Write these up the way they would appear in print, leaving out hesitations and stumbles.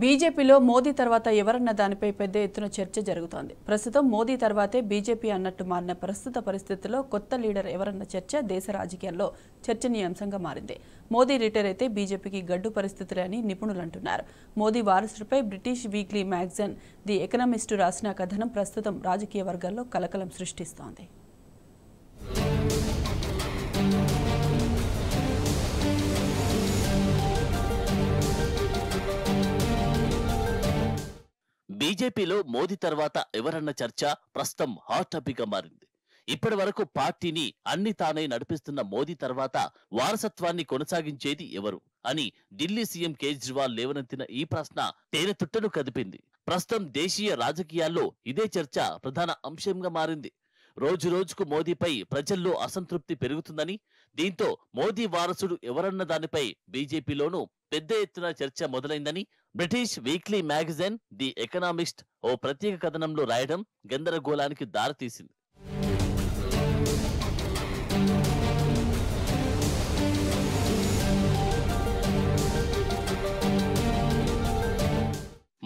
బీజేపీలో మోదీ తర్వాత ఎవరన్న దానిపై పెద్ద ఎత్తున చర్చ జరుగుతోంది. ప్రస్తుతం మోదీ తర్వాతే బీజేపీ అన్నట్టు మారిన ప్రస్తుత పరిస్థితుల్లో కొత్త లీడర్ ఎవరన్న చర్చ దేశ రాజకీయాల్లో చర్చనీయాంశంగా మారింది. మోదీ రిటైర్ అయితే బీజేపీకి గడ్డు పరిస్థితులే అని నిపుణులు అంటున్నారు. మోదీ వారసుడిపై British weekly magazine the Economist రాసిన కథనం ప్రస్తుతం రాజకీయ వర్గాల్లో కలకలం సృష్టిస్తోంది. బీజేపీలో మోదీ తర్వాత ఎవరన్న చర్చ ప్రస్తుతం హాట్ టాపిక్ గా మారింది. ఇప్పటి వరకు పార్టీని అన్ని తానే నడిపిస్తున్న మోదీ తర్వాత వారసత్వాన్ని కొనసాగించేది ఎవరు అని ఢిల్లీ సీఎం కేజ్రీవాల్ లేవనెత్తిన ఈ ప్రశ్న తేనెతుట్టను కదిపింది. ప్రస్తుతం దేశీయ రాజకీయాల్లో ఇదే చర్చ ప్రధాన అంశంగా మారింది. రోజు రోజుకు మోదీపై ప్రజల్లో అసంతృప్తి పెరుగుతుందని, దీంతో మోదీ వారసుడు ఎవరన్న దానిపై బీజేపీలోనూ పెద్ద ఎత్తున చర్చ మొదలైందని British weekly magazine the Economist ఓ ప్రత్యేక కథనంలో రాయడం గందరగోళానికి దారితీసింది.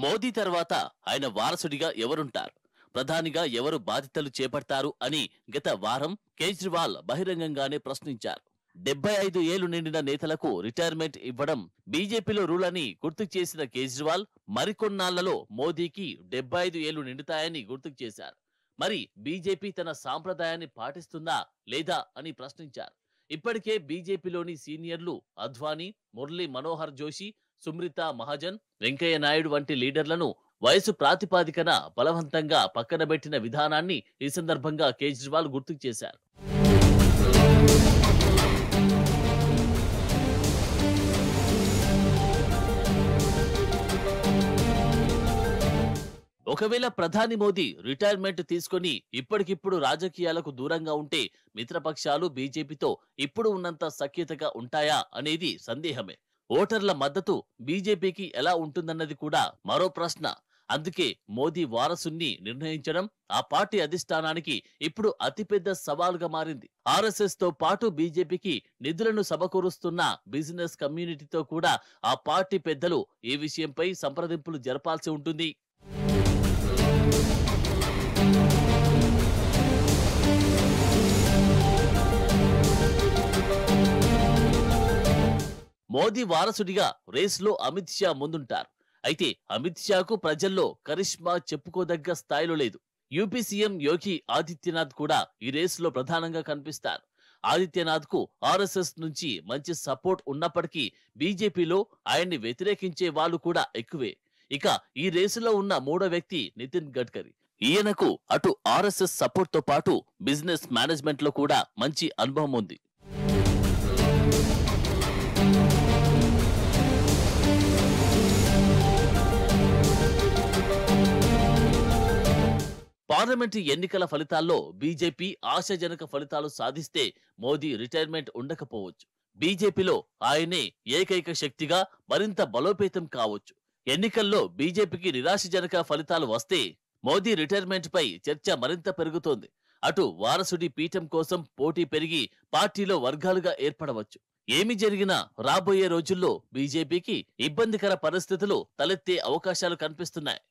మోదీ తర్వాత ఆయన వారసుడిగా ఎవరుంటారు, ప్రధానిగా ఎవరు బాధ్యతలు చేపడతారు అని గత వారం కేజ్రీవాల్ బహిరంగంగానే ప్రశ్నించారు. 75 ఏళ్లు నిండిన నేతలకు రిటైర్మెంట్ ఇవ్వడం బీజేపీలో రూల్ అని గుర్తుకు చేసిన కేజ్రీవాల్ మరికొన్నాళ్లలో మోదీకి 75 ఏళ్లు నిండుతాయని గుర్తుకు చేశారు. మరి బీజేపీ తన సాంప్రదాయాన్ని పాటిస్తుందా లేదా అని ప్రశ్నించారు. ఇప్పటికే బీజేపీలోని సీనియర్లు అద్వానీ, మురళీ మనోహర్ జోషి, సుమ్రితా మహాజన్, వెంకయ్య నాయుడు వంటి లీడర్లను వయసు ప్రాతిపాదికన బలవంతంగా పక్కనబెట్టిన విధానాన్ని ఈ సందర్భంగా కేజ్రీవాల్ గుర్తుకు చేశారు. ఒకవేళ ప్రధాని మోదీ రిటైర్మెంట్ తీసుకుని ఇప్పటికిప్పుడు రాజకీయాలకు దూరంగా ఉంటే మిత్రపక్షాలు బీజేపీతో ఇప్పుడు ఉన్నంత సఖ్యతగా ఉంటాయా అనేది సందేహమే. ఓటర్ల మద్దతు బీజేపీకి ఎలా ఉంటుందన్నది కూడా మరో ప్రశ్న. అందుకే మోదీ వారసుని నిర్ణయించడం ఆ పార్టీ అధిష్టానానికి ఇప్పుడు అతిపెద్ద సవాలుగా మారింది. ఆర్ఎస్ఎస్ తో పాటు బీజేపీకి నిధులను సమకూరుస్తున్న బిజినెస్ కమ్యూనిటీతో కూడా ఆ పార్టీ పెద్దలు ఈ విషయంపై సంప్రదింపులు జరపాల్సి ఉంటుంది. మోదీ వారసుడిగా రేసులో అమిత్ షా ముందుంటారు. అయితే అమిత్ షాకు ప్రజల్లో కరిష్మా చెప్పుకోదగ్గ స్థాయిలో లేదు. యూపీ సీఎం యోగి ఆదిత్యనాథ్ కూడా ఈ రేసులో ప్రధానంగా కనిపిస్తారు. ఆదిత్యనాథ్ కు ఆర్ఎస్ఎస్ నుంచి మంచి సపోర్ట్ ఉన్నప్పటికీ బీజేపీలో ఆయన్ని వ్యతిరేకించే వాళ్ళు కూడా ఎక్కువే. ఇక ఈ రేసులో ఉన్న మూడో వ్యక్తి నితిన్ గడ్కరీ. ఈయనకు అటు ఆర్ఎస్ఎస్ సపోర్ట్ తో పాటు బిజినెస్ మేనేజ్మెంట్ లో కూడా మంచి అనుభవం ఉంది. పార్లమెంటు ఎన్నికల ఫలితాల్లో బీజేపీ ఆశాజనక ఫలితాలు సాధిస్తే మోదీ రిటైర్మెంట్ ఉండకపోవచ్చు. బీజేపీలో ఆయనే ఏకైక శక్తిగా మరింత బలోపేతం కావచ్చు. ఎన్నికల్లో బీజేపీకి నిరాశజనక ఫలితాలు వస్తే మోదీ రిటైర్మెంట్ పై చర్చ మరింత పెరుగుతోంది. అటు వారసుడి పీఠం కోసం పోటీ పెరిగి పార్టీలో వర్గాలుగా ఏర్పడవచ్చు. ఏమి జరిగినా రాబోయే రోజుల్లో బీజేపీకి ఇబ్బందికర పరిస్థితులు తలెత్తే అవకాశాలు కనిపిస్తున్నాయి.